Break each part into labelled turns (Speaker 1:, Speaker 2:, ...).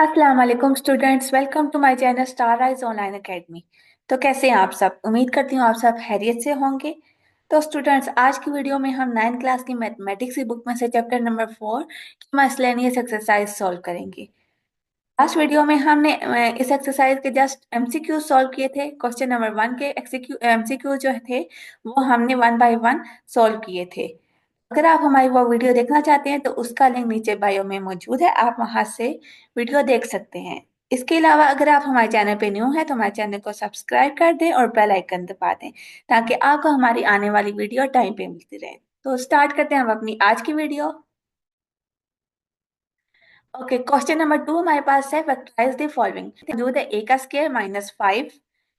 Speaker 1: अस्सलाम वालेकुम students, welcome to my channel star rise online academy. तो कैसे हैं आप सब? उम्मीद करती हूँ आप सब खैरियत से होंगे। तो स्टूडेंट्स, आज की वीडियो में हम 9th क्लास की मैथमेटिक्स की बुक में से चैप्टर नंबर 4 की मिसलेनियस एक्सरसाइज सॉल्व करेंगे। लास्ट वीडियो में हमने इस एक्सरसाइज के जस्ट एमसीक्यू सॉल्व किए थे। क्वेश्चन नंबर 1 के एमसीक्यू जो थे वो हमने वन बाय वन सॉल्व किए थे। अगर आप हमारी वो वीडियो देखना चाहते हैं तो उसका लिंक नीचे बायो में मौजूद है, आप वहां से वीडियो देख सकते हैं। इसके अलावा अगर आप हमारे चैनल पे न्यू हैं तो हमारे चैनल को सब्सक्राइब कर दें और बेल आइकन दबा दें ताकि आपको हमारी आने वाली वीडियो टाइम पे मिलती रहे। तो स्टार्ट करते हैं हम अपनी आज की वीडियो। ओके, क्वेश्चन नंबर 2 हमारे पास है, फैक्टराइज द फॉलोइंग। मौजूद है ए का स्क्वायर -5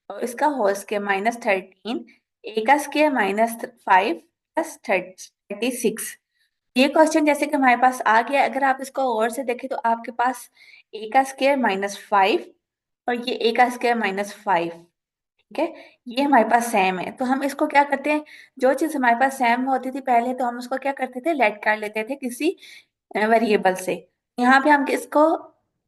Speaker 1: और इसका होल स्क्वायर -13, ए का स्क्वायर -5 प्लस 36। ये क्वेश्चन जैसे कि हमारे पास आ गया, अगर आप इसको गौर से देखें तो आपके पास ए का स्क्वायर -5 और ये ए का स्क्वायर -5, ठीक है। ये हमारे पास सेम है तो हम इसको क्या करते हैं, जो चीज हमारे पास सेम होती थी पहले तो हम उसको क्या करते थे, लेट कर लेते थे किसी वेरिएबल से। यहाँ पे हम किसको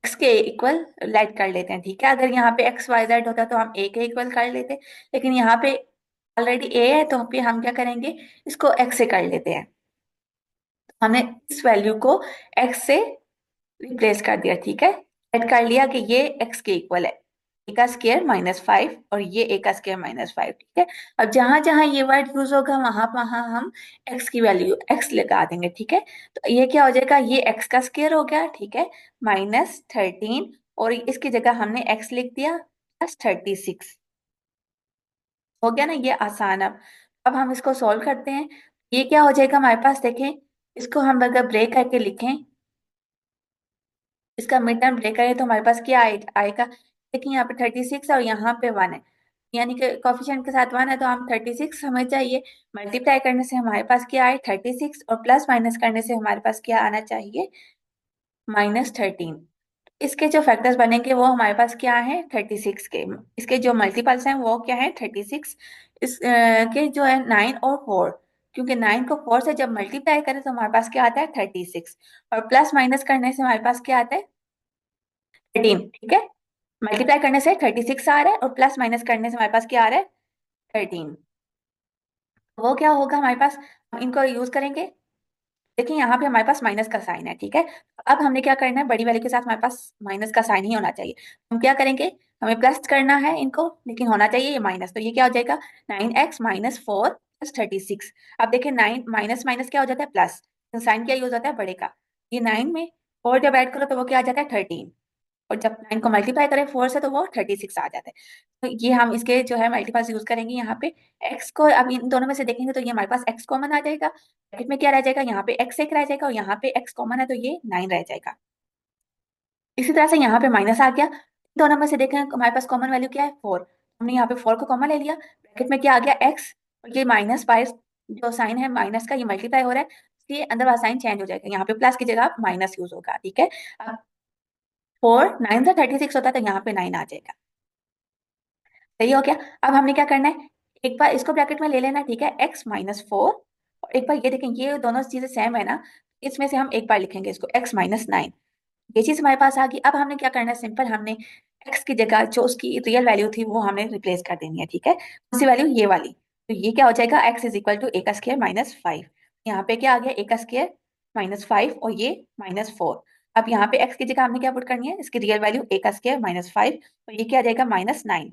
Speaker 1: एक्स के इक्वल लेट कर लेते हैं, ठीक है। अगर यहाँ पे एक्स वाई जेड होता तो हम ए के इक्वल कर लेते, लेकिन यहाँ पे ऑलरेडी ए है तो पे हम क्या करेंगे, इसको एक्स से कर लेते हैं। हमने इस वैल्यू को एक्स से रिप्लेस कर दिया, ठीक है। सेट कर लिया कि ये एक्स के इक्वल है, ए का स्क्वायर -5 और ये ए का स्क्वायर -5, ठीक है। अब जहां जहां ये वर्ड यूज होगा वहां वहां हम एक्स की वैल्यू एक्स लगा देंगे, ठीक है। तो ये क्या हो जाएगा, ये एक्स का स्क्वायर हो गया, ठीक है, -13 और इसकी जगह हमने एक्स लिख दिया +36। हो गया ना, ये आसान। अब हम इसको सॉल्व करते हैं। ये क्या हो जाएगा हमारे पास, देखें, इसको हम अगर ब्रेक करके लिखें, इसका मिड टर्म ब्रेक करें तो हमारे पास क्या आएगा। देखिए यहाँ पे 36 है और यहाँ पे 1 है, यानी कि कोफिशिएंट के साथ 1 है तो हम 36 हमें चाहिए। मल्टीप्लाई करने से हमारे पास क्या आए, 36, और प्लस माइनस करने से हमारे पास क्या आना चाहिए, -13। इसके जो फैक्टर्स बनेंगे वो हमारे पास क्या है, 36 के। इसके जो मल्टीपल्स हैं वो क्या है, 36। इस के जो है 9 और 4, क्योंकि 9 को 4 से जब मल्टीप्लाई करें तो हमारे पास क्या आता है, 36, और प्लस माइनस करने से हमारे पास क्या आता है, 13, ठीक है। मल्टीप्लाई करने से 36 आ रहा है और प्लस माइनस करने से हमारे पास क्या आ रहा है, 13। वो क्या होगा हमारे पास, हम इनको यूज करेंगे। देखिए यहाँ पे हमारे पास माइनस का साइन है, ठीक है। अब हमने क्या करना है, बड़ी वैल्यू के साथ हमारे पास माइनस का साइन ही होना चाहिए। हम क्या करेंगे, हमें प्लस करना है इनको, लेकिन होना चाहिए ये माइनस। तो ये क्या हो जाएगा, 9x - 4 + 36। अब देखिए 9 माइनस माइनस क्या हो जाता है, प्लस। तो साइन क्या यूज होता है, बड़े का। ये 9 में 4 जब ऐड करो तो वो क्या आ जाता है, 13, और जब 9 को मल्टीप्लाई करें 4 से तो वो 36 आ जाता है। तो ये हम इसके जो है मल्टीपल्स यूज करेंगे यहाँ पे। एक्स को अब इन दोनों में से देखेंगे तो ये हमारे पास एक्स कॉमन आ जाएगा, ब्रैकेट में क्या रह जाएगा, यहाँ पे एक्स एक रह जाएगा और यहाँ पे एक्स कॉमन है तो ये 9 रह जाएगा। इसी तरह से यहाँ पे माइनस आ गया, दोनों में से देखें हमारे पास कॉमन वैल्यू क्या है, 4। हमने यहाँ पे 4 को कॉमन ले लिया, ब्रैकेट में क्या आ गया, एक्स, और ये -5 जो साइन है माइनस का, ये मल्टीप्लाई हो रहा है, इसलिए अंदर वाला साइन चेंज हो जाएगा, यहाँ पे प्लस की जगह माइनस यूज होगा, ठीक है। अब 4 9 से 36 होता है तो यहाँ पे 9 आ जाएगा। सही हो गया। अब हमने क्या करना है, एक बार इसको ब्रैकेट में ले लेना, ठीक है, x - 4, और एक बार ये देखें ये दोनों चीजें सेम है ना, इसमें से हम एक बार लिखेंगे इसको x - 9। ये चीज हमारे पास आ गई। अब हमने क्या करना है, सिंपल, हमने x की जगह जो उसकी रियल वैल्यू थी वो हमने रिप्लेस कर देनी है, ठीक है। उसी वैल्यू ये वाली, तो ये क्या हो जाएगा, x = a² - 5। यहाँ पे क्या आ गया, a²-5 और ये -4। अब यहाँ पे x की जगह हमने क्या पुट करनी है, इसकी रियल वैल्यू a²-5, तो ये क्या आ जाएगा, -9।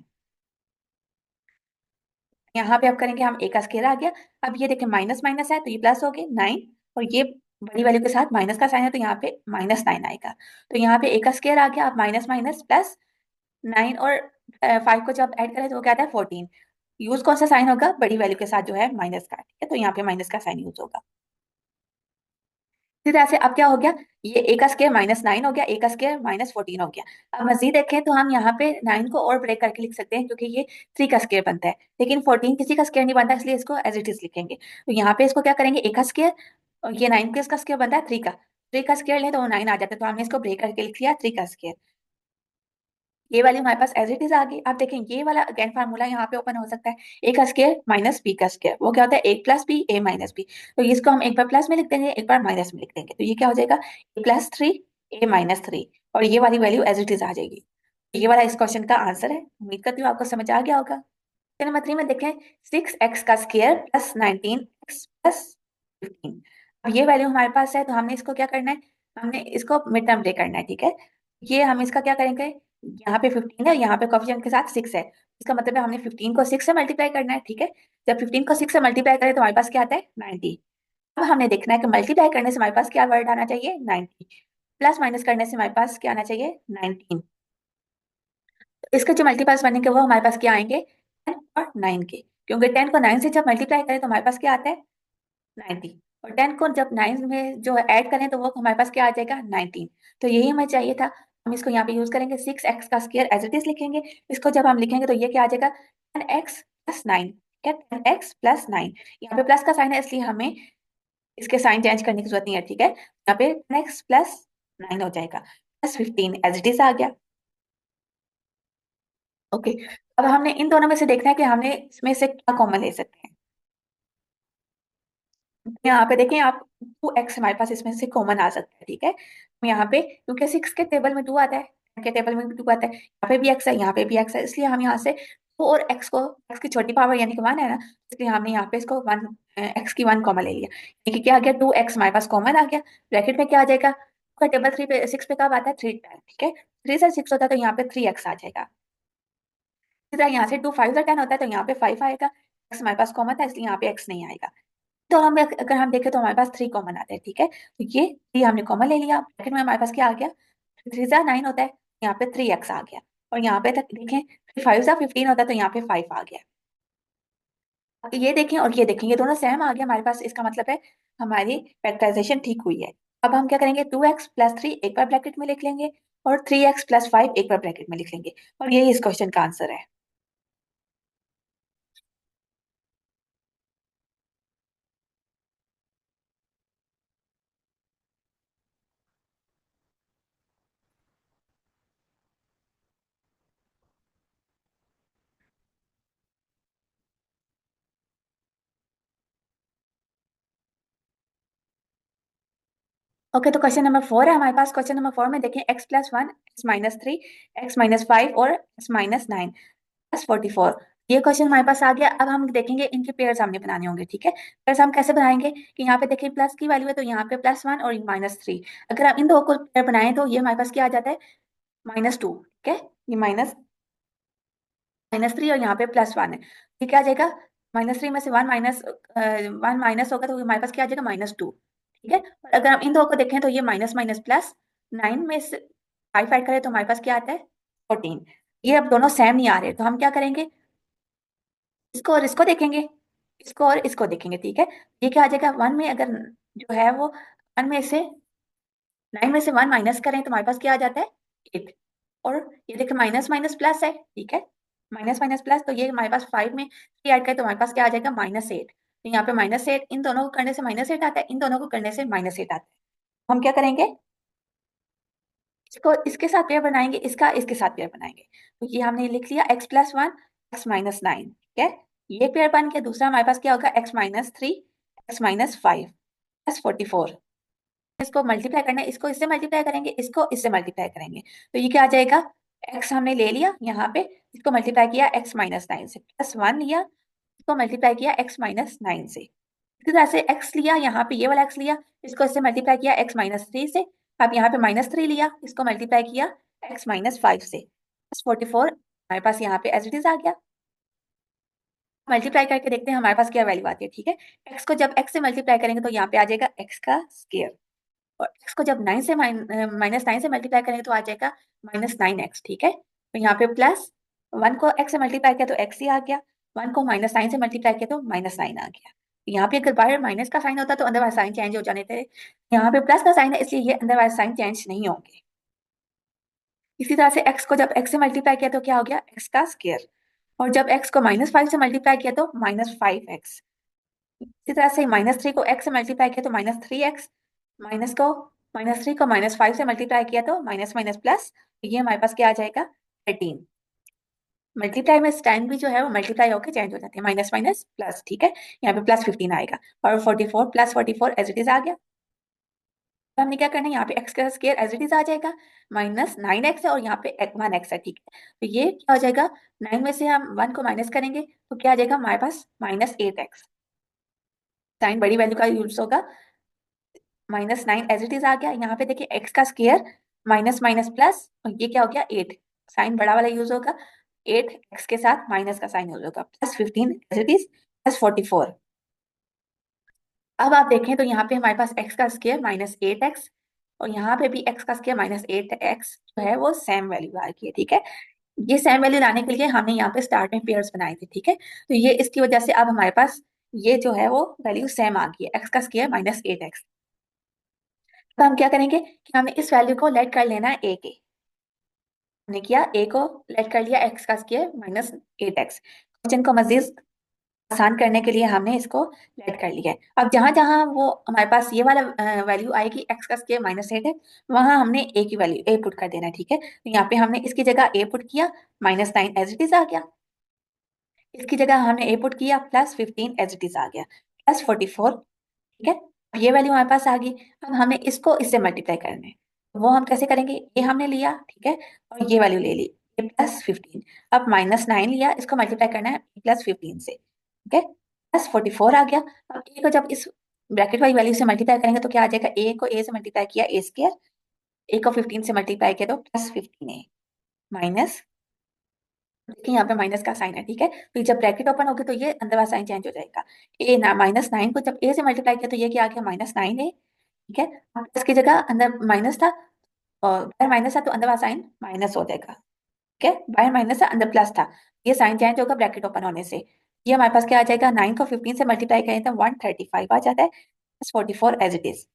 Speaker 1: यहाँ पे अब करेंगे हम, ए का स्क्वायर आ गया। अब ये देखिए माइनस माइनस है तो ये प्लस हो गए 9, और ये बड़ी वैल्यू के साथ माइनस का साइन है तो यहाँ पे -9 आएगा। तो यहाँ पे ए का स्क्वायर आ गया, अब माइनस माइनस प्लस 9 और 5 को जब ऐड करें तो वो क्या आता है, 14। यूज कौन सा साइन होगा, बड़ी वैल्यू के साथ जो है माइनस का, ठीक है, तो यहाँ पे माइनस का साइन यूज होगा। इसी तरह से अब क्या हो गया, ये ए का स्क्वायर -9 हो गया, ए का स्क्वायर -14 हो गया। अब मजीद देखें तो हम यहाँ पे 9 को और ब्रेक करके लिख सकते हैं क्योंकि ये 3 का स्क्वायर बनता है, लेकिन 14 किसी का स्क्वायर नहीं बनता, इसलिए इसको एज इट इज लिखेंगे। तो यहाँ पे इसको क्या करेंगे, ए का स्क्वायर, और ये 9 किसका स्क्वायर बनता है, 3 का। 3 का स्क्वायर लें तो वो 9 आ जाता है, तो हमने इसको ब्रेक करके लिख लिया 3 का स्क्वायर। ये वाली हमारे पास एज इट इज आ गई। अब देखें ये वाला अगेन फार्मूला यहाँ पे ओपन हो सकता है, ए का स्क्वायर माइनस बी का स्क्वायर, वो क्या होता है, a + b a - b। तो इसको हम एक बार प्लस में लिख देंगे, एक बार माइनस में लिख देंगे, तो ये क्या हो जाएगा, a + 3 a-3 और ये वाली वैल्यू एज इट इज आ जाएगी। ये वाला इस क्वेश्चन का आंसर है। उम्मीद करती हूँ आपको समझ आ गया होगा। क्वेश्चन नंबर 3 में देखें 6x का स्क्वायर प्लस 19x प्लस 15। अब ये वैल्यू हमारे पास है तो हमने इसको क्या करना है, हमने इसको मिड टर्म ले करना है, ठीक है। ये हम इसका क्या करेंगे, यहाँ पे 15 है, यहाँ पे कोएफिशिएंट के साथ 6 है, इसका मतलब है हमने 15 को 6 से मल्टीप्लाई करना है, ठीक है। जब 15 को 6 से मल्टीप्लाई करें तो हमारे पास क्या आता है 90। अब हमने देखना है कि मल्टीप्लाई करने से हमारे पास क्या वर्ड आना चाहिए 90, प्लस माइनस करने से हमारे पास क्या आना चाहिए 19। इसके जो मल्टीपल्स बनेंगे वो हमारे पास क्या आएंगे 10 और 9 के, क्योंकि 10 को 9 से जब मल्टीप्लाई करें तो हमारे पास क्या आता है 90, और 10 को जब 9 में जो ऐड करें तो वो हमारे पास क्या आ जाएगा 19। तो यही हमें चाहिए था। हम इसको यहाँ पे यूज करेंगे 6x का स्क्वायर एज इट इज लिखेंगे। इसको जब हम लिखेंगे तो ये क्या आ जाएगा 10x प्लस 9, क्या 10x प्लस 9। यहाँ पे प्लस का साइन है इसलिए हमें इसके साइन चेंज करने की जरूरत नहीं है, ठीक है। यहाँ पे 10x प्लस 9 हो जाएगा प्लस 15 एज इट इज आ गया। ओके, अब हमने इन दोनों में से देखना है कि हमने इसमें से क्या कॉमन ले सकते हैं। यहाँ पे देखें आप 2x हमारे पास इसमें से कॉमन आ सकता है, ठीक है। यहाँ पे क्योंकि 6 के टेबल में 2 आता है, 10 के टेबल में भी 2 आता है, यहाँ पे भी x है, यहाँ पे भी x है, इसलिए हम यहाँ से 2 और x को, x की छोटी पावर यानी कि 1 है ना, इसलिए हमने यहाँ पे इसको 1 x की 1 कॉमन ले लिया। यानी कि क्या आ गया 2x हमारे पास कॉमन आ गया। ब्रैकेट में क्या आ जाएगा, का टेबल 3 पे 6 पे कब आता है 3 टाइम, ठीक है। 3 से 6 होता है तो यहाँ पे 3x आ जाएगा। इसी तरह यहाँ से 2 5 से 10 होता है तो यहाँ पे 5 आएगा। x हमारे पास कॉमन था इसलिए यहाँ पे x नहीं आएगा। तो हम अगर हम देखें तो हमारे पास 3 कॉमन आते हैं, ठीक है। तो ये 3 हमने कॉमन ले लिया। ब्रैकेट में हमारे पास क्या आ गया 3 जा 9 होता है, यहाँ पे 3x आ गया। और यहाँ पे तक देखें 5 जा 15 होता है तो यहाँ पे 5 आ गया। अब ये देखें और ये देखें, ये दोनों सेम आ गया हमारे पास, इसका मतलब है हमारी फैक्टराइजेशन ठीक हुई है। अब हम क्या करेंगे 2x प्लस 3 एक बार ब्रैकेट में लिख लेंगे और 3x प्लस 5 एक बार ब्रैकेट में लिख लेंगे, और यही इस क्वेश्चन का आंसर है। ओके, तो क्वेश्चन नंबर 4 है हमारे पास। क्वेश्चन नंबर 4 में देखें x+1 x-3 x-5 और x-9 प्लस 44। ये क्वेश्चन हमारे पास आ गया। अब हम देखेंगे इनके पेयर्स हमने बनाने होंगे, ठीक है। पेयर्स हम कैसे बनाएंगे कि यहाँ पे देखिए प्लस की वैल्यू है तो यहाँ पे +1 और -3, अगर हम इन दो को पेयर बनाएं तो ये हमारे पास क्या आ जाता है -2, ठीक है। ये -3 और यहाँ पे +1 है, ये क्या आ जाएगा -3 में से 1 माइनस होगा तो हमारे पास क्या आ जाएगा -2, ठीक है। और अगर हम इन दो को देखें तो ये माइनस माइनस प्लस 9 में से 5 ऐड करें तो हमारे पास क्या आता है 14। ये अब दोनों सेम नहीं आ रहे तो हम क्या करेंगे, इसको और इसको देखेंगे, इसको और इसको देखेंगे, ठीक है। ये क्या आ जाएगा 1 में अगर जो है वो 1 में से 9 में से 1 माइनस करें तो हमारे पास क्या आ जाता है 8। और ये देखिए माइनस माइनस प्लस है, ठीक है। माइनस माइनस प्लस तो ये हमारे पास 5 में 3 ऐड करें तो हमारे पास क्या आ जाएगा -8। तो यहाँ पे -8, इन दोनों को करने से -8 आता है, इन दोनों को करने से -8 आता है। हम क्या करेंगे, इसको इसके साथ पेयर बनाएंगे, इसका इसके साथ पेयर बनाएंगे। तो ये हमने लिख लिया x+1 x-9, ठीक है। ये पेयर बन के दूसरा हमारे पास क्या होगा x-3 x-5 प्लस 44। इसको मल्टीप्लाई करना है, इसको इससे मल्टीप्लाई करेंगे, इसको इससे मल्टीप्लाई करेंगे तो ये क्या आ जाएगा x हमने ले लिया यहाँ पे, इसको मल्टीप्लाई किया x-9 से, +1 लिया, इसको मल्टीप्लाई किया x-9 से। इसी तरह से x लिया, यहाँ पे ये वाला x लिया, इसको इससे मल्टीप्लाई किया x-3 से। अब यहाँ पे -3 लिया, इसको मल्टीप्लाई किया x-5 से, +44 हमारे पास यहाँ पे एज इट इज आ गया। मल्टीप्लाई करके देखते हैं हमारे पास क्या वैल्यू आती है, ठीक है। x को जब x से मल्टीप्लाई करेंगे तो यहाँ पे आ जाएगा x का स्क्वायर, और x को जब 9 से -9 से मल्टीप्लाई करेंगे तो आ जाएगा -9x, ठीक है। तो यहाँ पे प्लस 1 को x से मल्टीप्लाई किया तो x ही आ गया, 1 को -9 से मल्टीप्लाई किया तो -9 आ गया। यहाँ पे अगर बाहर माइनस का साइन होता तो अंदर वाला साइन चेंज हो जाने थे, यहाँ पे प्लस का साइन है इसलिए ये अंदर वाला साइन चेंज नहीं होंगे। इसी तरह से x को जब x से मल्टीप्लाई किया तो क्या हो गया x का स्क्वायर, और जब x को -5 से मल्टीप्लाई किया तो -5x। इसी तरह से -3 को x से मल्टीप्लाई किया तो -3x, माइनस को -3 को -5 से मल्टीप्लाई किया तो माइनस माइनस प्लस, ये हमारे पास क्या आ जाएगा 13। मल्टीप्लाई में साइन भी जो है वो मल्टीप्लाई होकर चेंज हो जाते हैं, माइनस माइनस प्लस, ठीक है। यहाँ पे +15 आएगा और 44 + 44 एज इट इज आ गया। तो हमने क्या करना है, यहाँ पे एक्स का स्क्वायर एज इट इज आ जाएगा, -9x है और यहाँ पे 1x है, ठीक है। तो ये क्या हो जाएगा, 9 में से हम 1 को माइनस करेंगे तो क्या आ जाएगा हमारे पास -8x। साइन बड़ी वैल्यू का यूज होगा, -9 एज इट इज आ गया। यहाँ पे देखिए एक्स का स्क्वायर माइनस माइनस प्लस, और ये क्या हो गया 8, साइन बड़ा वाला यूज होगा, 8 एक्स के साथ माइनस का साइन यूज होगा, +15 एज इट इज, +44। अब आप देखें तो यहाँ पे हमारे पास एक्स का स्क्वायर -8x, और यहाँ पे भी एक्स का स्क्वायर -8x जो है वो सेम वैल्यू आ रही है, ठीक है। ये सेम वैल्यू लाने के लिए हमने यहाँ पे स्टार्ट में पेयर्स बनाए थे, ठीक है। तो ये इसकी वजह से अब हमारे पास ये जो है वो वैल्यू सेम आ गई है, एक्स का स्क्वायर -8x। तो हम क्या करेंगे कि हमने इस वैल्यू को लेट कर लेना है ए के, हमने किया ए को लेट कर लिया एक्स का स्क्वायर -8x। क्वेश्चन को मजीद आसान करने के लिए हमने इसको लेट कर लिया है। अब जहां जहां वो हमारे पास ये वाला वैल्यू आएगी एक्स का स्क्वायर -8x, वहां हमने ए की वैल्यू ए पुट कर देना है, ठीक है। तो यहाँ पे हमने इसकी जगह ए पुट किया, -9 एज इट इज आ गया। इसकी जगह हमने ए पुट किया, +15 एज इट इज आ गया, +44, ठीक है। अब ये वैल्यू हमारे पास आ गई। अब हमें इसको इससे मल्टीप्लाई करना है, वो हम कैसे करेंगे, ये हमने लिया, ठीक है, और ये वैल्यू ले ली, ये +15। अब -9 लिया, इसको मल्टीप्लाई करना है +15 से, ठीक है, +44 आ गया। अब ए को जब इस ब्रैकेट वाली वैल्यू से मल्टीप्लाई करेंगे तो क्या आ जाएगा, ए को ए से मल्टीप्लाई किया ए स्क्वायर, ए को 15 से मल्टीप्लाई किया तो +15a, माइनस, देखिए यहाँ पे माइनस का साइन है, ठीक है। फिर जब ब्रैकेट ओपन होगी तो ये अंदर वाला साइन चेंज हो जाएगा, ए ना -9 को जब ए से मल्टीप्लाई किया तो ये क्या आ गया -9a, ठीक है। प्लस की जगह अंदर माइनस था और बाहर माइनस था तो अंदर वाला साइन माइनस हो जाएगा, ठीक है। बाहर माइनस था अंदर प्लस था, ये साइन चेंज होगा ब्रैकेट ओपन होने से। ये हमारे पास क्या आ जाएगा, 9 को 15 से मल्टीप्लाई करें तो 135 आ जाता है, 44 एज इट इज।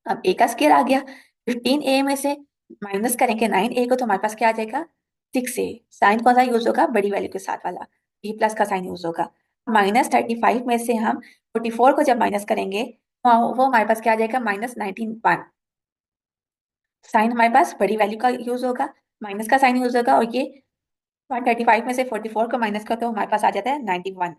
Speaker 1: अब ए का स्क्वायर आ गया, 15a में से माइनस करेंगे 9a को तो हमारे पास क्या आ जाएगा 6a। साइन कौन सा यूज होगा, बड़ी वैल्यू के साथ वाला, ये प्लस का साइन यूज होगा। -35 में से हम 44 को जब माइनस करेंगे वो हमारे पास क्या आ जाएगा -91। साइन हमारे पास बड़ी वैल्यू का यूज होगा, माइनस का साइन यूज होगा, और ये 135 में से 44 को माइनस कर तो हमारे पास आ जाता है 91।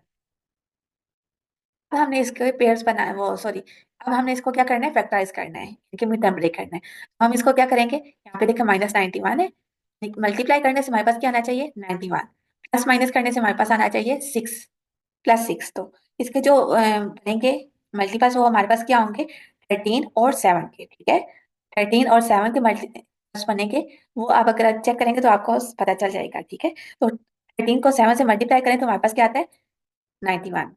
Speaker 1: अब हमने इसके पेयर्स बनाए, वो सॉरी, अब हमने इसको क्या करना है, फैक्टराइज करना है, इनके मिड ब्रेक करना है। तो हम इसको क्या करेंगे, यहाँ पे देखिए -91 है, मल्टीप्लाई करने से हमारे पास क्या आना चाहिए 91, प्लस माइनस करने से हमारे पास आना चाहिए 6, +6। तो इसके जो बनेंगे मल्टीपल्स वो हमारे पास क्या होंगे, 13 और 7 के, ठीक है। 13 और 7 के मल्टीपल्स बनेंगे, वो आप अगर चेक करेंगे तो आपको पता चल जाएगा, ठीक है। तो 13 को 7 से मल्टीप्लाई करें तो हमारे पास क्या आता है 91,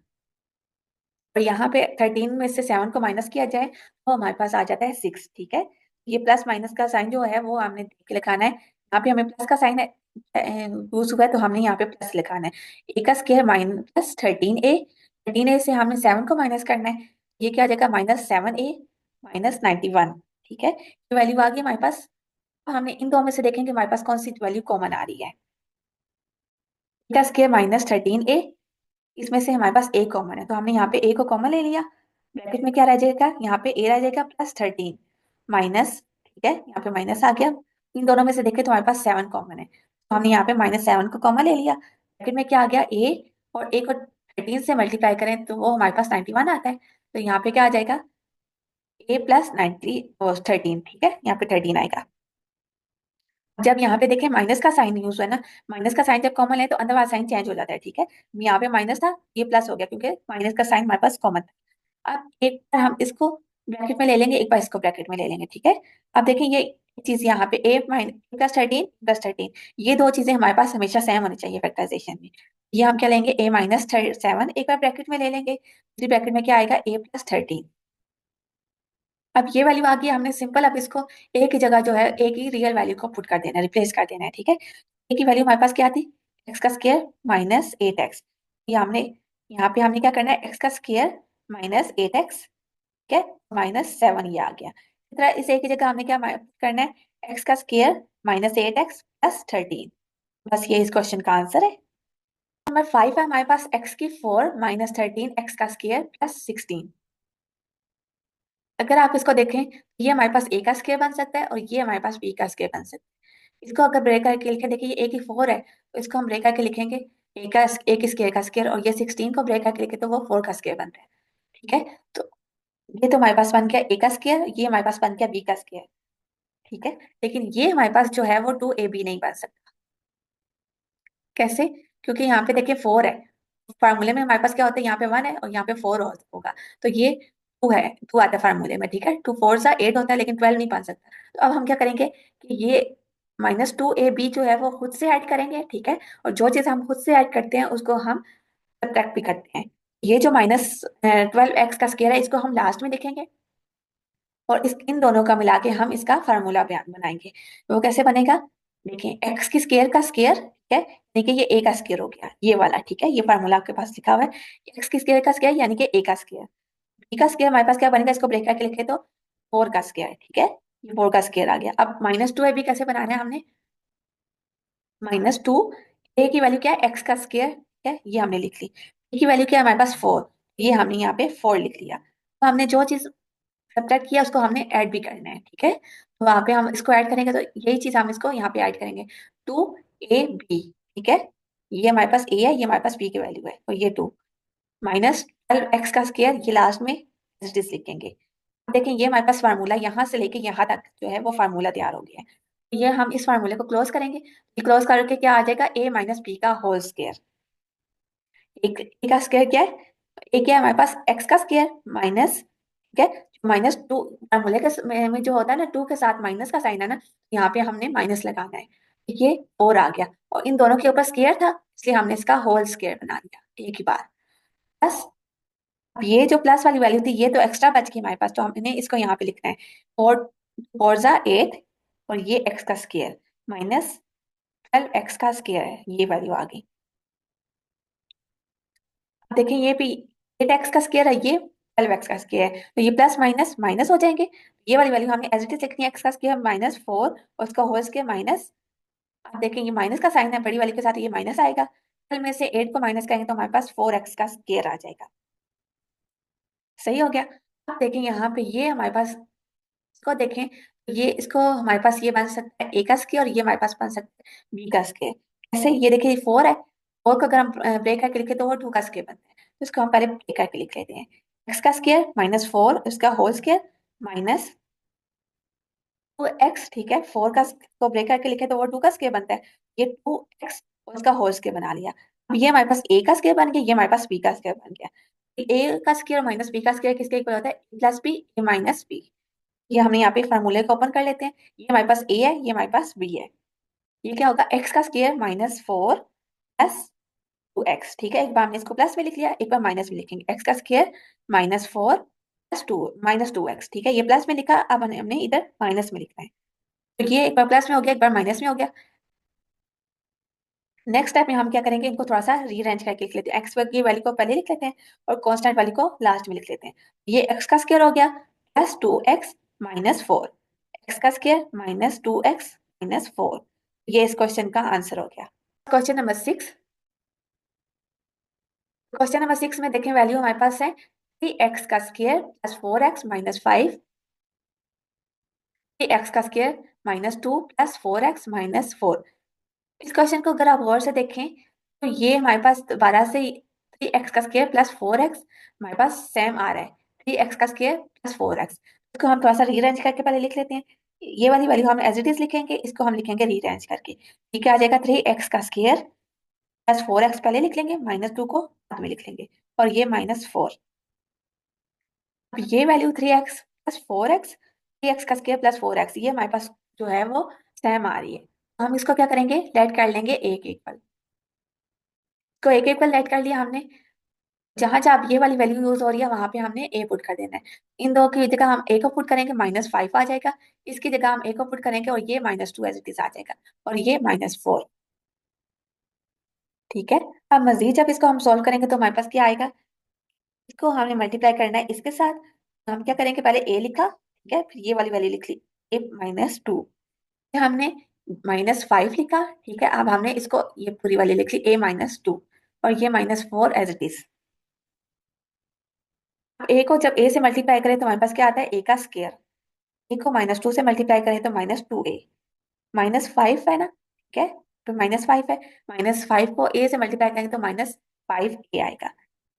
Speaker 1: और यहाँ पे 13 में से 7 को माइनस किया जाए तो हमारे पास आ जाता है 6, ठीक है। ये प्लस माइनस का साइन जो है वो हमने देख के लिखाना है, यहाँ पे हमें प्लस का साइन यूज हुआ है तो हमने यहाँ पे प्लस लिखाना है। ए का स्क्वायर -13a, 13a से हमने 7 को माइनस करना है, ये क्या आ जाएगा -7a -91, ठीक है। ये वैल्यू आ गई हमारे पास। अब हमने इन दो में से देखेंगे हमारे पास कौन सी वैल्यू कॉमन आ रही है, ए का स्क्वायर -13a, इसमें से हमारे पास ए कॉमन है तो हमने यहाँ पे ए को कॉमन ले लिया, ब्रैकेट में क्या रह जाएगा, यहाँ पे ए रह जाएगा +13 माइनस, ठीक है, यहाँ पे माइनस आ गया। इन दोनों में से देखें तो हमारे पास 7 कॉमन है तो हमने यहाँ पे -7 को कॉमन ले लिया, ब्रैकेट में क्या आ गया ए, और ए को 13 से मल्टीप्लाई करें तो वो हमारे पास 91 आता है, तो यहाँ पे क्या आ जाएगा ए प्लस 90 और 13, ठीक है, यहाँ पे 13 आएगा। जब यहाँ पे देखें माइनस का साइन यूज है ना, माइनस का साइन जब कॉमन है तो अंदर वाला साइन चेंज हो जाता है, ठीक है। यहाँ पे माइनस था ये प्लस हो गया क्योंकि माइनस का साइन हमारे पास कॉमन था। अब एक बार हम इसको ब्रैकेट में ले लेंगे, एक बार इसको ब्रैकेट में ले लेंगे, ठीक है। अब देखें ये चीज यहाँ पे ए +13 ये दो चीजें हमारे पास हमेशा सेम होनी चाहिए फैक्टराइजेशन में। ये हम क्या लेंगे a -7 एक बार ब्रैकेट में ले लेंगे, दूसरी ब्रैकेट में क्या आएगा a +13। अब ये वैल्यू आ गई, हमने सिंपल अब इसको ए की जगह जो है ए की रियल वैल्यू को पुट कर देना, रिप्लेस कर देना है, ठीक है। ए की वैल्यू हमारे पास क्या थी, एक्स का स्क्वायर -8x, ये हमने यहाँ पे हमने क्या करना है एक्स का स्क्वायर -8x, ठीक है, -7 ये आ गया। इस तरह इस ए की जगह हमने क्या करना है, एक्स का स्क्वायर -8x +13, बस ये इस क्वेश्चन का आंसर है। नंबर 5 है हमारे पास एक्स की 4 -13 एक्स का स्क्वायर +16। अगर आप इसको देखें ये हमारे पास ए का स्क्वायर बन सकता है और ये हमारे पास बी का स्क्वायर बन सकता है। इसको अगर ब्रेक करके लिखें, देखिए ये ए की 4 है तो इसको हम ब्रेक करके लिखेंगे ए के स्क्वायर का स्क्वायर, और ये 16 को ब्रेक करके लिखे तो वो 4 का स्क्वायर बनता है, ठीक है। तो ये तो हमारे पास बन गया ए का स्क्वायर, ये हमारे पास बन गया बी का स्क्वायर। ठीक है, लेकिन ये हमारे पास जो है वो टू ए बी नहीं बन सकता। कैसे? क्योंकि यहाँ पे देखिए फोर है, फार्मूले में हमारे पास क्या होता है, यहाँ पे वन है और यहाँ पे फोर होगा, तो ये टू है, टू आता है फार्मूले में। ठीक है, टू फोर सा एट होता है, लेकिन 12 नहीं बन सकता। तो अब हम क्या करेंगे कि ये -2ab जो है वो खुद से ऐड करेंगे। ठीक है, और जो चीज हम खुद से ऐड करते हैं उसको हम सब्ट्रैक्ट भी करते हैं। ये जो -12x का स्क्वायर है इसको हम लास्ट में लिखेंगे, और इस इन दोनों का मिला के हम इसका फार्मूला बनाएंगे। तो वो कैसे बनेगा? देखिए, एक्स की स्क्वायर का स्क्वायर, ठीक है, देखिए ये ए का स्क्वायर हो गया ये वाला। ठीक है, ये फार्मूला आपके पास लिखा हुआ है, एक्स की स्क्वायर का स्क्वायर यानी कि ए का स्क्वायर। बी का स्क्वायर हमारे पास क्या बनेगा, इसको ब्रेक करके लिखे तो फोर का स्क्वायर। ठीक है, ये फोर का स्क्वायर आ गया। अब -2 है, बी कैसे बनाना है हमने, -2, ए की वैल्यू क्या है, एक्स का स्क्वायर। ठीक है, ये हमने लिख ली। ए की वैल्यू क्या है हमारे पास, फोर, ये हमने यहाँ पे फोर लिख लिया। तो हमने जो चीज सब्ट्रैक्ट किया उसको हमने ऐड भी करना है। ठीक है, तो वहां पे हम इसको ऐड करेंगे, तो यही चीज हम इसको यहाँ पे ऐड करेंगे, 2ab। ठीक है, ये हमारे पास ए है, ये हमारे पास बी की वैल्यू है, तो ये 2 -12x का स्क्वायर, ये लास्ट में एज इट इज लिखेंगे। अब देखें, ये हमारे पास फार्मूला यहाँ से लेके यहाँ तक जो है वो फार्मूला तैयार हो गया है। ये हम इस फार्मूले को क्लोज करेंगे, क्लोज करके क्या आ जाएगा, a माइनस बी का होल स्क्वायर। एक ए का स्क्वायर क्या है, ए क्या है हमारे पास, एक्स का स्क्वायर माइनस, ठीक है, -2 फॉर्मूले के में जो होता है ना, टू के साथ माइनस का साइन है ना, यहाँ पे हमने माइनस लगाना है। ये और आ गया, और इन दोनों के ऊपर स्क्वायर था, इसलिए हमने इसका होल स्क्वायर बना दिया एक ही बार। बस, अब ये जो प्लस वाली वैल्यू थी ये तो एक्स्ट्रा बच गई हमारे पास, तो हमने इसको यहाँ पे लिखना है, फोर फोर जा एट, और ये एक्स का स्क्वायर -12x का स्क्वायर है, ये वैल्यू आ गई। देखिए, ये भी 8x का स्क्वायर है, ये 12x का स्क्वायर है, तो ये प्लस माइनस माइनस हो जाएंगे। ये वाली वैल्यू हमने एज इट इज लिखनी है, एक्स का स्क्वायर -4 और उसका होल स्क्वायर माइनस। अब देखेंगे माइनस का साइन है, बड़ी वाली के साथ ये माइनस आएगा, 12 में से 8 को माइनस करेंगे तो हमारे पास 4x का स्क्वायर आ जाएगा। सही हो गया। अब देखें यहाँ पे ये हमारे पास, इसको देखें, ये इसको हमारे पास ये बन सकता है ए का स्क्वायर, और ये हमारे पास बन सकता है बी का स्क्वायर। ऐसे ये देखिए, फोर है, फोर को अगर हम ब्रेक करके लिखे तो वो टू का स्क्वायर बनता है, तो इसको हम पहले ब्रेक करके लिख लेते हैं। एक्स का स्क्वायर -4 उसका होल स्क्वायर -2x। ठीक है, फोर का को ब्रेक करके लिखे तो वो टू का स्क्वायर बनता है, ये 2x और उसका होल स्क्वायर बना लिया। अब ये हमारे पास ए का स्क्वायर बन गया, ये हमारे पास बी का स्क्वायर बन गया। ए का स्क्वायर माइनस बी का स्क्वायर किसके इक्वल होता है, ए plus B, A minus B. ये हमने यहाँ पे फार्मूले को ओपन कर लेते हैं, ये हमारे पास ए है, ये हमारे पास बी है। ये क्या होगा, एक्स का स्क्वायर -4 +2x। ठीक है, एक बार हमने इसको प्लस में लिख लिया, एक बार माइनस में लिखेंगे, एक्स का स्क्वायर -4 -2x। ठीक है, ये प्लस में लिखा, अब हमने इधर माइनस में लिखना है, तो ये एक बार प्लस में हो गया, एक बार माइनस में हो गया। नेक्स्ट स्टेप में हम क्या करेंगे, इनको थोड़ा सा रीअरेंज करके लिख लेते हैं, एक्स की वैल्यू को पहले लिख लेते हैं और कांस्टेंट वैल्यू को लास्ट में लिख लेते हैं। ये एक्स का स्क्वायर हो गया +2x -4, एक्स का स्क्वायर -2x -4। ये इस क्वेश्चन का आंसर हो गया। क्वेश्चन नंबर 6, क्वेश्चन नंबर 6 में देखें, वैल्यू हमारे पास है 3x का स्क्वायर +4x -5, 3x का स्क्वायर -2 +4x -4। इस क्वेश्चन को अगर आप गौर से देखें तो ये हमारे पास दोबारा से 3x का स्क्वायर +4x हमारे पास सेम आ रहा है, 3x का स्क्वायर +4x। इसको हम थोड़ा सा रीअरेंज करके पहले लिख लेते हैं। ये वाली वैल्यू हम एज इट इज लिखेंगे, इसको हम लिखेंगे रीअरेंज करके। ठीक है, आ जाएगा 3x का स्क्वायर +4x पहले लिख लेंगे, -2 को बाद में लिख लेंगे, और ये -4। अब ये वैल्यू 3x +4x, 3x का स्क्वायर +4x, ये हमारे पास जो है वो सेम आ रही है। हम इसको क्या करेंगे, लेट कर लेंगे एक इक्वल, तो एक इक्वल लेट कर लिया हमने। जहां जहां ये वाली वैल्यू यूज हो रही है वहां पे हमने ए पुट कर देना है। इन दो की जगह हम ए को पुट करेंगे, -5 आ जाएगा, इसकी जगह हम ए को पुट करेंगे और ये -2 एज इट इज आ जाएगा, और ये -4। ठीक है, अब मजीद जब इसको हम सॉल्व करेंगे तो हमारे पास क्या आएगा, इसको हमने मल्टीप्लाई करना है इसके साथ। तो हम क्या करेंगे, पहले ए लिखा, ठीक है, फिर ये वाली वैल्यू लिख ली, A-2, हमने -5 लिखा। ठीक है, अब हमने इसको ये पूरी वाली लिख ली A-2, और ये -4 एज इट इज। ए को जब ए से मल्टीप्लाई करें तो हमारे पास क्या आता है, ए का स्क्वायर। ए को -2 से मल्टीप्लाई करें तो -2a, -5 है ना, ठीक है, तो -5 है, -5 को ए से मल्टीप्लाई करेंगे तो -5a आएगा।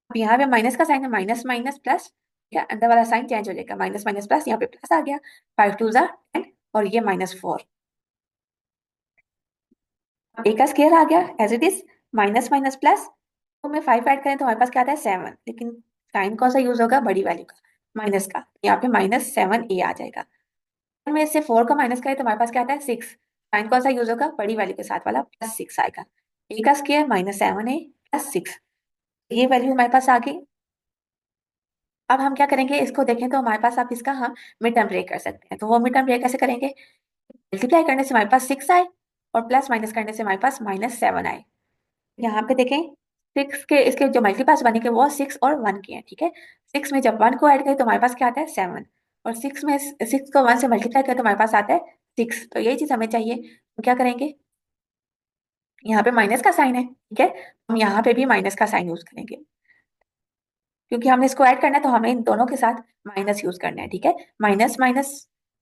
Speaker 1: अब यहाँ पे माइनस का साइन है, माइनस माइनस प्लस, ठीक है, अंदर वाला साइन चेंज हो जाएगा, माइनस माइनस प्लस, यहाँ पे प्लस आ गया, 5 2 10 और ये -4। ए का स्केयर आ गया as it is, minus minus plus, तो में 5 ऐड करें तो हमारे पास क्या आता है 7, लेकिन साइन कौन सा यूज होगा, बड़ी वैल्यू का, माइनस का, यहाँ पे -7 ए आ जाएगा। में इससे 4 का माइनस करें तो हमारे पास क्या आता है 6, साइन कौन सा यूज होगा, बड़ी वैल्यू के साथ वाला, +6 आएगा। ए का स्केयर -7 ए +6, ये वैल्यू हमारे पास आ गई। अब हम क्या करेंगे, इसको देखें तो हमारे पास आप इसका हम मिड टर्म ब्रेक कर सकते हैं, तो वो मिड टर्म ब्रेक कैसे करेंगे, मल्टीप्लाई करने से हमारे पास 6 आए और प्लस माइनस करने से हमारे पास -7 आए। यहाँ पे देखें, 6 के इसके जो मल्टीपार्ट्स बनेंगे वो 6 और 1 के हैं, ठीक है। 6 में जब 1 को ऐड करें तो हमारे पास क्या आता है 7, और 6 में 6 को 1 से मल्टीप्लाई करें तो हमारे पास आता है 6, तो यही चीज हमें चाहिए, तो क्या करेंगे, यहाँ पे माइनस का साइन है, ठीक है, हम यहाँ पे भी माइनस का साइन यूज करेंगे, क्योंकि हमने इसको ऐड करना है तो हमें इन दोनों के साथ माइनस यूज करना है, ठीक है। माइनस माइनस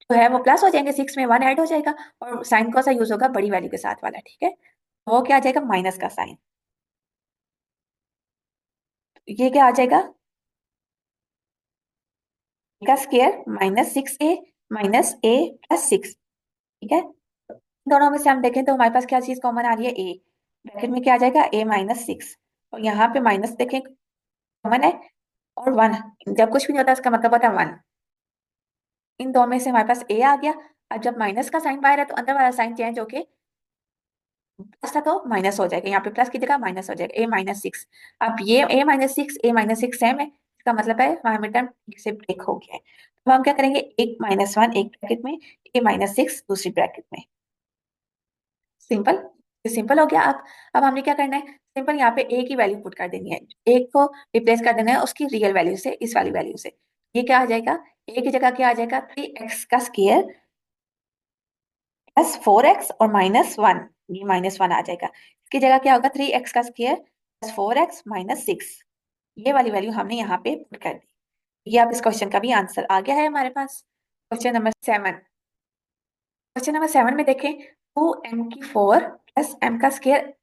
Speaker 1: जो है वो प्लस हो जाएंगे, 6 में 1 ऐड हो जाएगा, और साइन कौन सा यूज होगा, बड़ी वैल्यू के साथ वाला, ठीक है, वो क्या आ जाएगा, माइनस का साइन। ये क्या आ जाएगा, का स्केयर -6a -a +6, ठीक है। दोनों में से हम देखें तो हमारे पास क्या चीज कॉमन आ रही है, a, ब्रैकेट में क्या आ जाएगा a -6, और यहाँ पे माइनस देखें कॉमन है, और 1, जब कुछ भी नहीं होता इसका मतलब होता है 1, इन दो में से हमारे पास a आ गया। अब जब माइनस का साइन बाहर है तो अंदर वाला साइन चेंज होके प्लस था तो माइनस हो जाएगा, यहाँ पे प्लस की जगह माइनस हो जाएगा, a -6। अब ये a-6 सेम है, इसका मतलब है हमारा मिड टर्म ठीक से ब्रेक हो गया है। अब हम क्या करेंगे, एक -1 एक ब्रैकेट में, a-6 दूसरी ब्रैकेट में, सिंपल, ये सिंपल हो गया। अब हमने क्या करना है, सिंपल यहाँ पे a की वैल्यू पुट कर देनी है, एक को रिप्लेस कर देना है उसकी रियल वैल्यू से, इस वाली वैल्यू से। ये क्या आ जाएगा, a की जगह क्या आ जाएगा, 3x का स्क्वायर +4x और -1, ये -1 आ जाएगा। इसकी जगह क्या होगा, 3x का स्क्वायर +4x -6, ये वाली वैल्यू हमने यहाँ पे पुट कर दी। ये आप इस क्वेश्चन का भी आंसर आ गया है हमारे पास। क्वेश्चन नंबर 7 में देखें, 2m⁴ प्लस m का स्क्वायर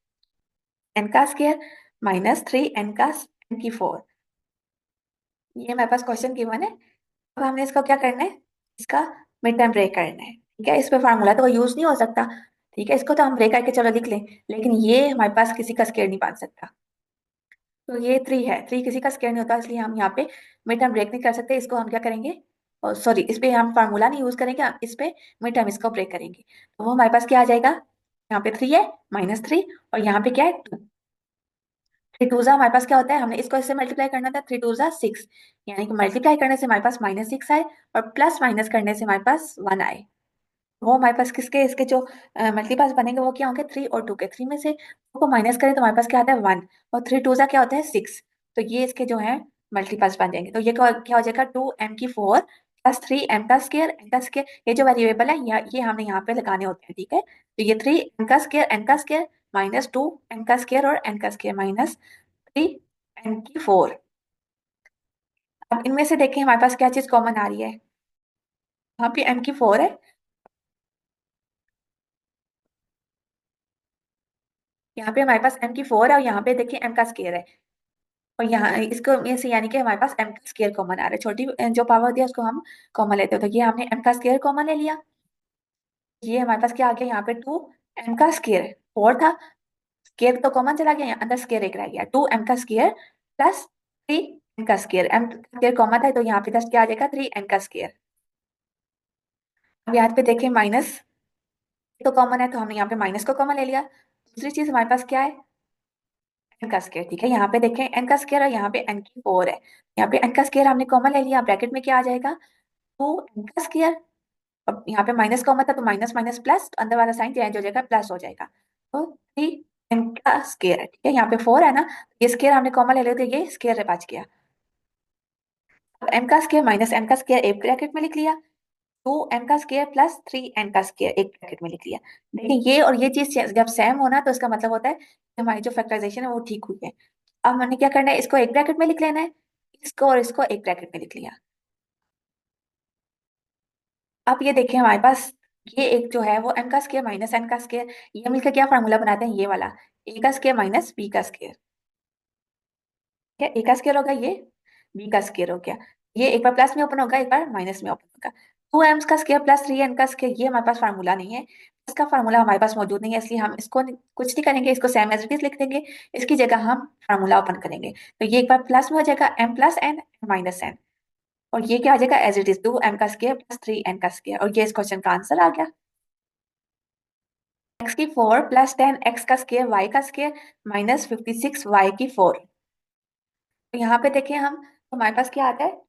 Speaker 1: n का स्क्वायर -3 n का n⁴, ये हमारे पास क्वेश्चन गिवन है। अब हमने इसका क्या करना है, इसका मिड टर्म ब्रेक करना है, ठीक है। इस पे फार्मूला तो यूज नहीं हो सकता, ठीक है, इसको तो हम ब्रेक करके चलो लिख लें, लेकिन ये हमारे पास किसी का स्क्वायर नहीं बन सकता, तो ये 3 है, 3 किसी का स्क्वायर नहीं होता, इसलिए हम यहाँ पे मिड टर्म ब्रेक नहीं कर सकते। इसको हम क्या करेंगे, और सॉरी, इस पे हम फार्मूला नहीं यूज करेंगे, हम इस पे मिड टर्म इसको ब्रेक करेंगे, तो वो हमारे पास क्या आ जाएगा, यहाँ पे 3 है, -3, और यहाँ पे क्या है 2, 3 2 हमारे पास क्या होता है, हमने इसको इससे मल्टीप्लाई करना था, 3 2 6, यानी कि मल्टीप्लाई करने से हमारे पास -6 आए, और प्लस माइनस करने से हमारे पास 1 आए। वो हमारे पास किसके, इसके जो मल्टीपास बनेंगे वो क्या होंगे, 3 और 2 के, 3 में से 2 को माइनस करें तो हमारे पास क्या आता है 1, और 3 2 क्या होता है 6, तो ये इसके जो है मल्टीपास बन जाएंगे, तो ये क्या हो जाएगा, 2m⁴ +3m का स्क्वायर n का स्क्वायर, ये जो वेरिएबल है ये हमने यहाँ पे लगाने होते हैं, ठीक है। तो ये 3m का स्क्वायर n का स्क्वायर -2m का स्क्वायर और n का स्क्वायर -3m⁴। अब इनमें से देखें हमारे पास क्या चीज कॉमन आ रही है, यहाँ पे m⁴ है, यहाँ पे हमारे पास m⁴ है, और यहाँ पे देखिए m का स्क्वायर है, और यहाँ इसको में से यानी कि हमारे पास m का स्क्वायर कॉमन आ रहा है, छोटी जो पावर दिया उसको हम कॉमन लेते हो, तो ये हमने m का स्क्वायर कॉमन ले लिया, ये हमारे पास क्या आ गया, यहाँ पे 2m का स्क्वायर 4 था, स्क्वायर तो कॉमन चला गया, यहाँ अंदर स्क्वायर एक रह गया, 2m का स्क्वायर +3m का स्क्वायर, m का स्क्वायर कॉमन था तो यहाँ पे जस्ट क्या आ जाएगा, 3m का स्क्वायर। अब यहाँ पे देखें माइनस तो कॉमन है, तो हमने यहाँ पे माइनस को कॉमन ले लिया। दूसरी चीज हमारे पास क्या है, n का स्क्वायर, ठीक है, यहाँ पे देखें n का स्क्वायर और यहाँ पे n⁴ है, यहाँ पे n का स्क्वायर हमने कॉमन ले लिया, ब्रैकेट में क्या आ जाएगा, 2m का स्क्वायर, अब यहाँ पे माइनस कॉमन था तो माइनस माइनस प्लस, तो अंदर वाला साइन चेंज हो जाएगा, प्लस हो जाएगा, तो 3m का स्क्वायर है, ठीक है, यहाँ पे 4 है ना, ये स्क्वायर हमने कॉमन ले लिया तो ये स्क्वायर बच गया। अब m का स्क्वायर -m का स्क्वायर एक ब्रैकेट में लिख लिया, 2m का स्क्वायर +3n का स्क्वायर एक ब्रैकेट में लिख लिया। देखिए ये और ये चीज जब सेम होना तो इसका मतलब होता है कि हमारी जो फैक्टराइजेशन है वो ठीक हुई है। अब मैंने क्या करना है, इसको एक ब्रैकेट में लिख लेना है, इसको और इसको एक ब्रैकेट में लिख लिया। अब ये देखिए हमारे पास ये एक जो है वो m का स्क्वायर -n का स्क्वायर, ये मिलकर क्या फार्मूला बनाते हैं, ये वाला a का स्क्वायर -b का स्क्वायर, क्या a का स्क्वायर होगा, ये b का स्क्वायर हो गया। ये एक बार प्लस में ओपन होगा, एक बार माइनस में ओपन होगा। 2m का स्क्वायर प्लस 3n का स्क्वायर, ये हमारे पास फार्मूला नहीं है, इसका फार्मूला हमारे पास मौजूद नहीं है, इसलिए हम इसको कुछ नहीं करेंगे, इसको सेम एज इट इज लिख देंगे। इसकी जगह हम फार्मूला ओपन करेंगे, तो ये एक बार प्लस में हो जाएगा m plus N minus N, और ये क्या आ जाएगा एज इट इज 2m का स्क्वायर प्लस 3n का स्क्वायर, और ये इस क्वेश्चन का आंसर आ गया। x की 4 प्लस 10 x का स्क्वायर y का स्क्वायर माइनस 56 y की 4। तो यहाँ पे देखें हम, तो हमारे पास क्या आता है,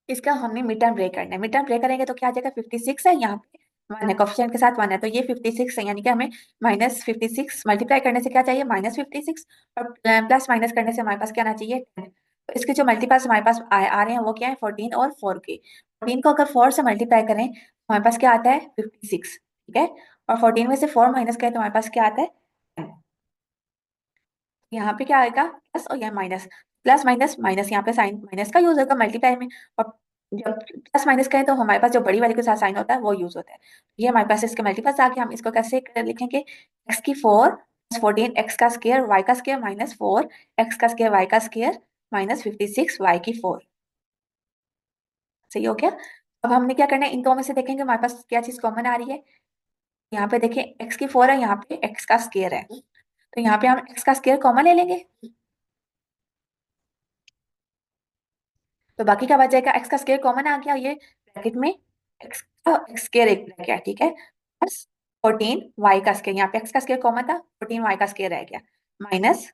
Speaker 1: इसका हमने मिड टर्म ब्रेक करना है। मिड टर्म ब्रेक करेंगे तो क्या आ जाएगा, 56 है, यहाँ पे 1 है, कोफिशिएंट के साथ 1 है, तो ये 56 है, यानी कि हमें माइनस 56 मल्टीप्लाई करने से क्या चाहिए, माइनस 56, और प्लस माइनस करने से हमारे पास क्या आना चाहिए, 10। तो इसके जो मल्टीपल्स हमारे पास आ रहे हैं वो क्या है, 14 और 4 के। 14 को अगर 4 से मल्टीप्लाई करें तो हमारे पास क्या आता है, 56, ठीक है, और 14 में से 4 माइनस करें तो हमारे पास क्या आता है, 10। यहाँ पे क्या आएगा, प्लस और यहाँ माइनस, प्लस माइनस माइनस, यहाँ पे साइन माइनस का यूज होगा मल्टीप्लाई में, और जब प्लस माइनस करें तो हमारे पास जो बड़ी वाली के साथ साइन होता है वो यूज होता है। ये हमारे पास इसके मल्टीपल्स आ गए, हम इसको कैसे लिखेंगे, एक्स की 4 प्लस 14 एक्स का स्क्वायर वाई का स्क्वायर माइनस 4 एक्स का स्क्वायर वाई का स्क्वायर माइनस 56 वाई की 4। सही हो गया। अब हमने क्या करना है, इन दो में से देखेंगे हमारे पास क्या चीज कॉमन आ रही है। यहाँ पे देखें एक्स की 4 है, यहाँ पे एक्स का स्क्वायर है, तो यहाँ पे हम एक्स का स्क्वायर कॉमन ले लेंगे, तो बाकी क्या बच जाएगा, एक्स का स्क्वायर कॉमन आ गया, ये ब्रैकेट में एक्स का स्क्वायर एक रह गया, ठीक है, प्लस 14 वाई का स्क्वायर, यहाँ पे एक्स का स्क्वायर कॉमन था, 14 वाई का स्क्वायर रह गया, माइनस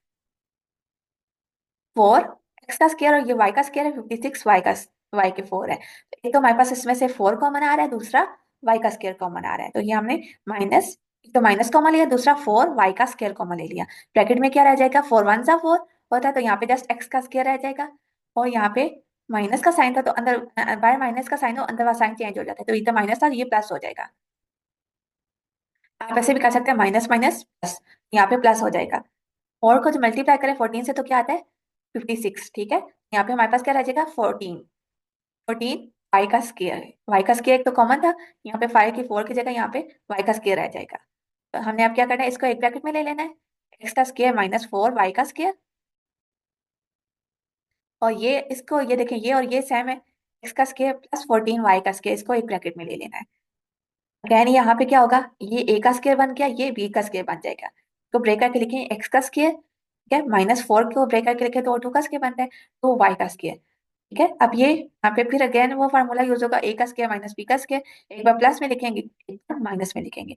Speaker 1: 4 एक्स का स्क्वायर, और ये वाई का स्क्वायर है 56 वाई का, वाई के 4 है, तो एक तो हमारे पास इसमें से 4 कॉमन आ रहा है, दूसरा वाई का स्क्वायर कॉमन आ रहा है, तो ये हमने माइनस, एक तो माइनस कॉमन लिया, दूसरा 4 वाई का स्क्वायर कॉमन ले लिया। ब्रैकेट में क्या रह जाएगा, 4 वन जा 4 होता है, तो यहाँ पे जस्ट एक्स का स्क्वायर रह जाएगा, और यहाँ पे माइनस का साइन था तो अंदर बाय माइनस का साइन हो, अंदर वाला साइन चेंज हो जाता है, तो इधर माइनस था ये प्लस हो जाएगा। आप ऐसे भी कर सकते हैं, माइनस माइनस प्लस, यहाँ पे प्लस हो जाएगा। और को जो मल्टीप्लाई करें 14 से तो क्या आता है, 56, ठीक है, यहाँ पे हमारे पास क्या रह जाएगा, 14, 14 वाई का स्क्वायर है, वाई का स्क्वायर एक तो कॉमन था, यहाँ पे 5 की 4 की जगह यहाँ पे वाई का स्क्वायर रह जाएगा। तो हमने अब क्या करना है, इसको एक ब्रैकेट में ले लेना है, एक्स का स्क्वायर माइनस 4 वाई का स्क्वायर, और ये इसको ये देखें, ये और ये सेम है, एक्स का स्क्वायर प्लस 14 वाई का स्क्वायर, इसको एक ब्रैकेट में ले लेना है। अगेन यहाँ पे क्या होगा, ये ए का स्क्वायर बन गया, ये बी का स्क्वायर बन जाएगा, तो ब्रेक करके लिखें एक्स का स्क्वायर, ठीक है, माइनस 4 को ब्रेक करके लिखे तो 2 का स्क्वायर बनता है, तो वाई का स्क्वायर, ठीक है। अब ये यहाँ पे फिर अगेन वो फार्मूला यूज होगा, ए का स्क्वायर माइनस बी का स्क्वायर, एक बार प्लस में लिखेंगे एक बार माइनस में लिखेंगे,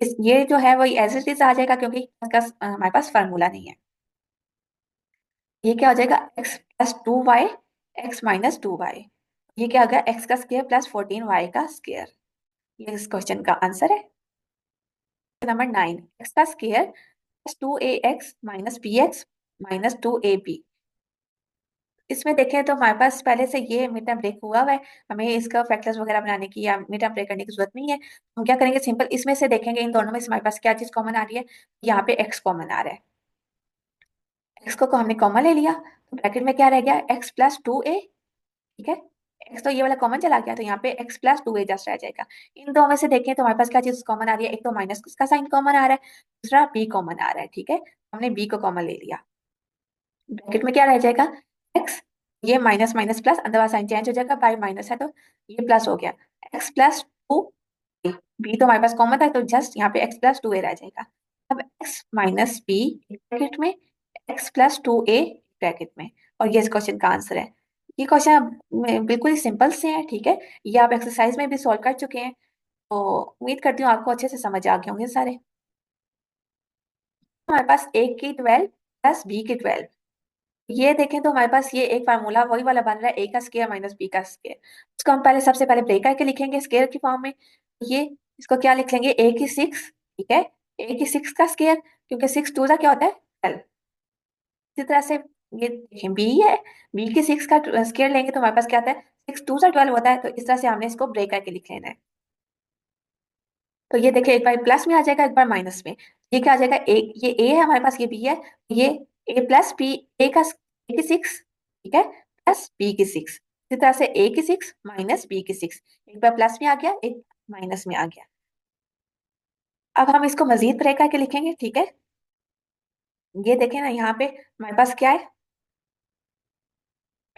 Speaker 1: इस ये जो है वो एज इट इज आ जाएगा, क्योंकि इसका हमारे पास फार्मूला नहीं है। ये क्या हो जाएगा, X plus 2 Y X minus 2 Y, ये क्या हो गया, एक्स का स्क्वायर प्लस 14 वाई का स्क्वायर, ये इस क्वेश्चन का आंसर है। नंबर 9, एक्स का square plus 2 ax minus B X minus 2 ab। इसमें देखें तो हमारे पास पहले से ये मिड टर्म ब्रेक हुआ हुआ है, हमें इसका फैक्टर्स वगैरह बनाने की या मिड टर्म ब्रेक करने की जरूरत नहीं है। हम क्या करेंगे, सिंपल इसमें से देखेंगे इन दोनों में से हमारे पास क्या चीज कॉमन आ रही है, यहाँ पे एक्स कॉमन आ रहा है, एक्स को हमने कॉमन ले लिया, तो ब्रैकेट में क्या रह गया, एक्स प्लस 2a, ठीक है, एक्स तो ये वाला कॉमन चला गया, तो यहाँ पे एक्स प्लस 2a जस्ट रह जाएगा। इन दो में से देखें तो हमारे पास क्या चीज कॉमन आ रही है, एक तो माइनस का साइन कॉमन आ रहा है, दूसरा बी कॉमन आ रहा है, ठीक है, हमने बी को कॉमन ले लिया। ब्रैकेट में क्या रह जाएगा, एक्स, ये माइनस माइनस प्लस, अंदर वाला साइन चेंज हो जाएगा, बाई माइनस है तो ये प्लस हो गया, एक्स प्लस 2, बी तो हमारे पास कॉमन था, तो जस्ट यहाँ पे एक्स प्लस 2a रह जाएगा। अब एक्स माइनस बी ब्रैकेट में, एक्स प्लस 2a ब्रैकेट में, और ये इस क्वेश्चन का आंसर है। ये क्वेश्चन बिल्कुल ही सिंपल से है, ठीक है, ये आप एक्सरसाइज में भी सॉल्व कर चुके हैं, तो उम्मीद करती हूँ आपको अच्छे से समझ आ गए होंगे सारे। हमारे पास ए की 12 प्लस बी की 12, ये देखें तो हमारे पास ये एक फार्मूला वही वाला बन रहा है, ए का स्क्वायर माइनस बी का स्क्वायर, इसको हम पहले सबसे पहले ब्रेक करके लिखेंगे स्क्वायर की फॉर्म में, ये इसको क्या लिख लेंगे, ए की 6, ठीक है, ए की 6 का स्क्वायर, क्योंकि 6 टू का क्या होता है 12। इसी तरह से ये देखें बी है, बी की 6 का स्क्वायर लेंगे तो हमारे पास क्या आता है, 6 टू 12 होता है, तो इस तरह से हमने इसको ब्रेक करके लिख लेना है। तो ये देखिए एक बार प्लस में आ जाएगा, एक बार माइनस में, ये क्या आ जाएगा, ए, ये ए है हमारे पास, ये बी है, ये ए प्लस बी, ए का ए की 6, ठीक है, प्लस बी की 6, इसी तरह से ए की 6 माइनस बी की 6, एक बार प्लस में आ गया, एक माइनस में आ गया। अब हम इसको मजीद ब्रेक करके लिखेंगे, ठीक है, ये देखें ना यहाँ पे हमारे पास क्या है,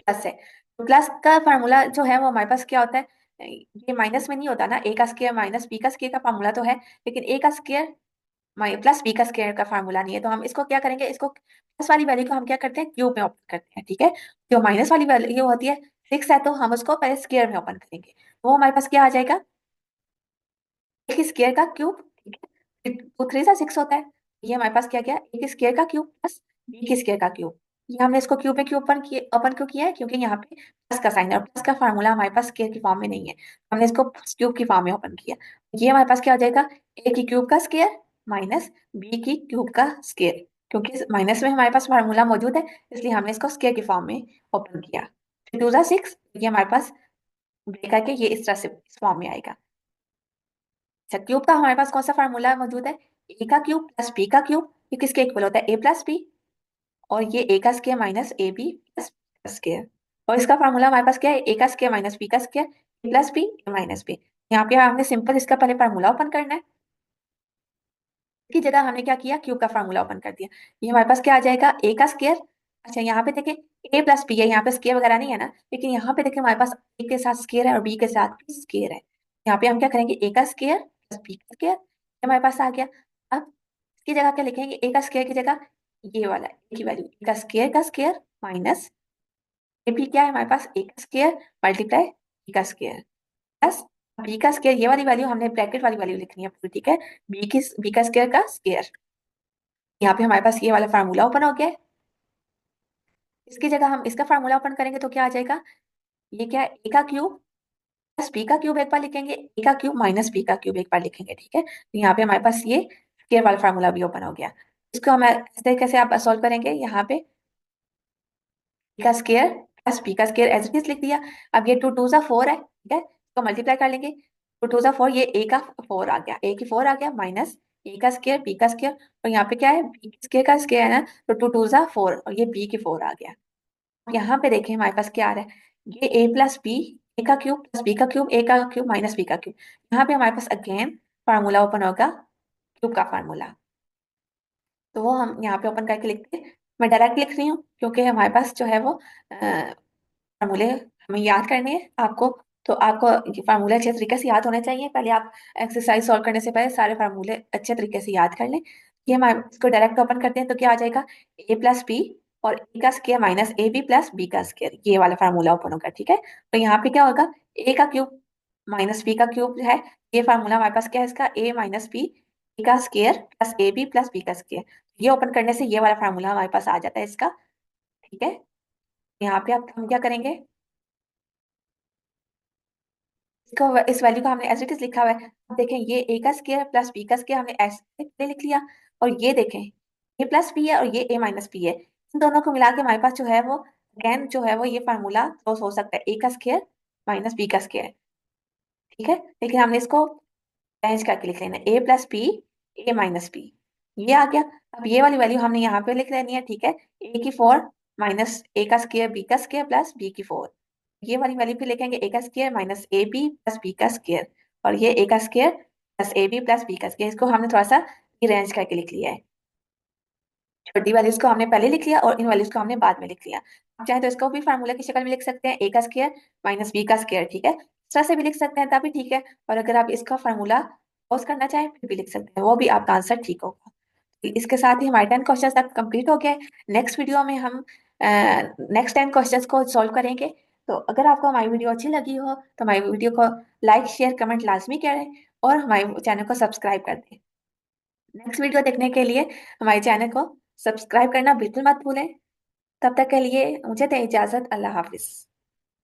Speaker 1: प्लस है। तो प्लस का फार्मूला जो है वो हमारे पास क्या होता है, ये माइनस में नहीं होता ना, ए का स्क्वायर माइनस बी का स्क्वायर का फार्मूला तो है, लेकिन ए का स्क्वायर प्लस बी का स्क्वायर का फार्मूला नहीं है। तो हम इसको क्या करेंगे, इसको प्लस वाली वैल्यू को हम क्या करते हैं, क्यूब में ओपन करते हैं, ठीक है। जो माइनस वाली वैल्यू होती है 6 है, तो हम उसको पहले स्क्वायर में ओपन करेंगे, वो हमारे पास क्या आ जाएगा, एक स्क्वायर का क्यूब, ठीक है, 2 3 6 होता है। ये हमारे पास क्या क्या है, एक स्क्वायर का क्यूब प्लस बी के स्क्वायर का क्यूब। ये हमने इसको क्यूब में क्यूब ओपन क्यों किया है, क्योंकि यहाँ पे प्लस का साइन है और प्लस का फार्मूला हमारे पास स्क्वायर की फॉर्म में नहीं है, हमने इसको क्यूब की फॉर्म में ओपन किया। ये हमारे पास क्या हो जाएगा, ए की क्यूब का स्क्वायर माइनस बी की क्यूब का स्क्वायर, क्योंकि माइनस में हमारे पास फार्मूला मौजूद है, इसलिए हमने इसको स्क्वायर की फॉर्म में ओपन किया। 2 6, ये हमारे पास ब्रेक करके ये इस तरह से इस फॉर्म में आएगा। अच्छा, क्यूब का हमारे पास कौन सा फार्मूला मौजूद है, ए का क्यूब प्लस बी का क्यूब, ये किसके इक्वल होता है, ए प्लस बी, और ये ए का square minus A B plus square. और इसका फार्मूला हमारे पास क्या है, ए का स्क्वायर माइनस बी का square, A plus B A minus B. यहाँ पे हमने सिंपल इसका पहले फार्मूला ओपन करना है, की जगह हमने क्या किया, क्यूब का फार्मूला ओपन कर दिया। ये हमारे पास क्या आ जाएगा, ए का स्क्वायर। अच्छा, यहाँ पे देखें ए प्लस बी है, यहाँ पे स्क्वायर वगैरह नहीं है ना, लेकिन यहाँ पे देखें हमारे पास ए के साथ स्क्वायर है और बी के साथ भी स्क्वायर है। यहाँ पे हम क्या करेंगे, ए का स्क्वायर प्लस बी का स्क्वायर, ये हमारे पास आ गया। अब इसकी जगह क्या लिखेंगे, ए का स्क्वायर की जगह ये वाला ए की वैल्यू, ए का स्क्वायर माइनस ए भी क्या है हमारे पास, ए का स्क्वायर मल्टीप्लाई बी का स्क्वायर प्लस बी का स्क्वायर, ये वाली वैल्यू हमने ब्रैकेट वाली वैल्यू लिखनी है पूरी, ठीक है, बी का स्क्वायर का स्क्वायर। यहाँ पे हमारे पास ये वाला फार्मूला ओपन हो गया है। इसकी जगह हम इसका फार्मूला ओपन करेंगे तो क्या आ जाएगा, ये क्या है, ए का क्यूब प्लस बी का क्यूब एक बार लिखेंगे, ए का क्यूब माइनस बी का क्यूब एक बार लिखेंगे, ठीक है। तो यहाँ पे हमारे पास ये स्क्वायर वाला फार्मूला भी ओपन हो गया। इसको हम इस तरीके से आप सॉल्व करेंगे, यहाँ पे का स्क्वायर प्लस बी का स्क्वायर एज इट इज लिख दिया। अब ये 2 2 4 है, ठीक है, इसको मल्टीप्लाई कर लेंगे, 2 2 4, ये ए का 4 आ गया, ए की 4 आ गया माइनस ए का स्क्वायर बी का स्क्वायर, और यहाँ पे क्या है, बी स्क्वायर का स्क्वायर है ना, तो 2 2 4 और ये बी की 4 आ गया। यहाँ पे देखें हमारे पास क्या आ रहा है, ये ए प्लस बी, ए का क्यूब प्लस बी का क्यूब, ए का क्यूब माइनस बी का क्यूब। यहाँ पे हमारे पास अगेन फार्मूला ओपन होगा, क्यूब का फार्मूला, तो वो हम यहाँ पे ओपन करके लिखते हैं। मैं डायरेक्ट लिख रही हूँ क्योंकि हमारे पास जो है वो फार्मूले हमें याद करने हैं आपको, तो आपको ये फार्मूले अच्छे तरीके से याद होने चाहिए। पहले आप एक्सरसाइज सॉल्व करने से पहले सारे फार्मूले अच्छे तरीके से याद कर लें। ये हम इसको डायरेक्ट ओपन करते हैं तो क्या आ जाएगा, ए प्लस बी और ए का square minus A B plus B का स्क्वायर, ये वाला फार्मूला ओपन होगा, ठीक है। तो यहाँ पे क्या होगा, ए का क्यूब माइनस बी का क्यूब है, ये फार्मूला हमारे पास क्या है इसका, ए माइनस बी, ए का square plus A B plus B का स्क्वायर। ये ओपन करने से ये वाला फार्मूला हमारे पास आ जाता है इसका, ठीक है। यहाँ पे आप हम क्या करेंगे, इसको इस वैल्यू को हमने एज इट इज लिखा हुआ है। अब देखें ये ए का स्क्वायर प्लस बी का स्क्वायर हमने ऐसे लिख लिया, और ये देखें ए प्लस बी है और ये ए माइनस बी है, इन दोनों को मिला के हमारे पास जो है वो अगेन जो है वो ये फार्मूला क्लोज हो सकता है, ए का स्क्वायर माइनस बी का स्क्वायर, ठीक है। लेकिन हमने इसको अरेंज करके लिख लेना, ए plus B A minus B, ये आ गया। अब ये वाली वैल्यू हमने यहाँ पे लिख लेनी है, ठीक है, ए की 4 माइनस ए का स्क्वायर बी का स्क्वायर प्लस बी की 4, ये वाली वैल्यू फिर लिखेंगे, ए का square minus A B plus B का स्क्वायर, और ये ए का square plus A B plus B का स्क्वायर, इसको हमने थोड़ा सा रिअरेंज करके लिख लिया है। छोटी वैल्यूज को हमने पहले लिख लिया और इन वैल्यूज को हमने बाद में लिख लिया। आप चाहे तो इसको भी फार्मूला की शक्ल में लिख सकते हैं, ए का स्क्वायर माइनस बी का स्क्वायर, ठीक है, इस तरह से भी लिख सकते हैं तभी ठीक है। और अगर आप इसका फार्मूला पोस्ट करना चाहें फिर भी लिख सकते हैं, वो भी आपका आंसर ठीक होगा। इसके साथ ही हमारे 10 क्वेश्चन तक कंप्लीट हो गए। नेक्स्ट वीडियो में हम नेक्स्ट 10 क्वेश्चंस को सॉल्व करेंगे। तो अगर आपको हमारी वीडियो अच्छी लगी हो तो हमारी वीडियो को लाइक शेयर कमेंट लाजमी करें और हमारे चैनल को सब्सक्राइब कर दें। नेक्स्ट वीडियो देखने के लिए हमारे चैनल को सब्सक्राइब करना बिल्कुल मत भूलें। तब तक के लिए मुझे दें इजाजत, अल्लाह हाफिज।